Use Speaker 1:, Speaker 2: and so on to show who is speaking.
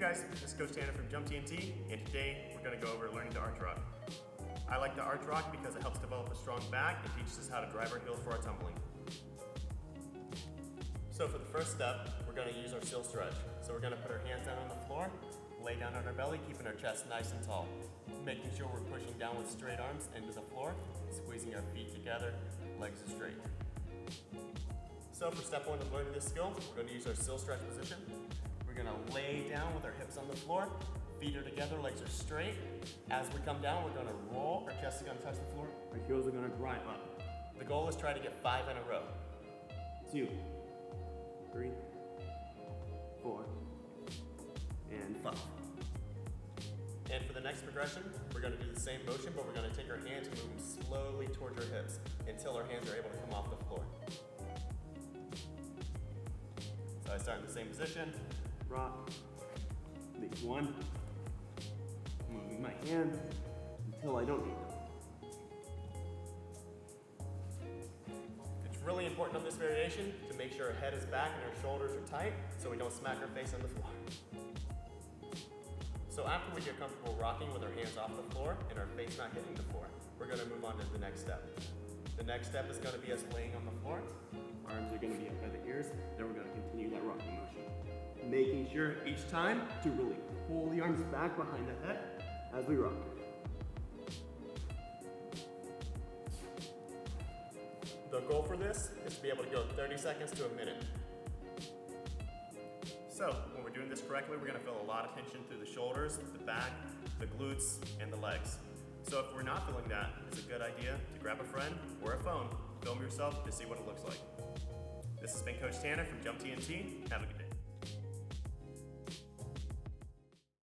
Speaker 1: guys, this is Coach Tanner from TNT, and today we're going to go over learning to arch rock. I like the arch rock because it helps develop a strong back and teaches us how to drive our heels for our tumbling. So for the first step, we're going to use our seal stretch. So we're going to put our hands down on the floor, lay down on our belly, keeping our chest nice and tall. Making sure we're pushing down with straight arms into the floor, squeezing our feet together, legs are straight. So for step one of learning this skill, we're going to use our seal stretch position. We're going to lay down with our hips on the floor, feet are together, legs are straight. As we come down, we're going to roll, our chest is going to touch the floor, our heels are going to drive up. The goal is try to get 5 in a row. 2, 3, 4, and 5. And for the next progression, we're going to do the same motion, but we're going to take our hands and move them slowly towards our hips until our hands are able to come off the floor. So I start in the same position, rock, make 1, moving my hands until I don't need them. It's really important on this variation to make sure our head is back and our shoulders are tight so we don't smack our face on the floor. So after we get comfortable rocking with our hands off the floor and our face not hitting the floor, we're going to move on to the next step. The next step is going to be us laying on the floor. Arms are going to be up by the ears, then we're going to continue that rocking motion. Making sure each time to really pull the arms back behind the head as we rock. The goal for this is to be able to go 30 seconds to a minute. So when we're doing this correctly, we're going to feel a lot of tension through the shoulders, the back, the glutes, and the legs. So if we're not feeling that, it's a good idea to grab a friend or a phone, film yourself to see what it looks like. This has been Coach Tanner from TNT. Have a good day.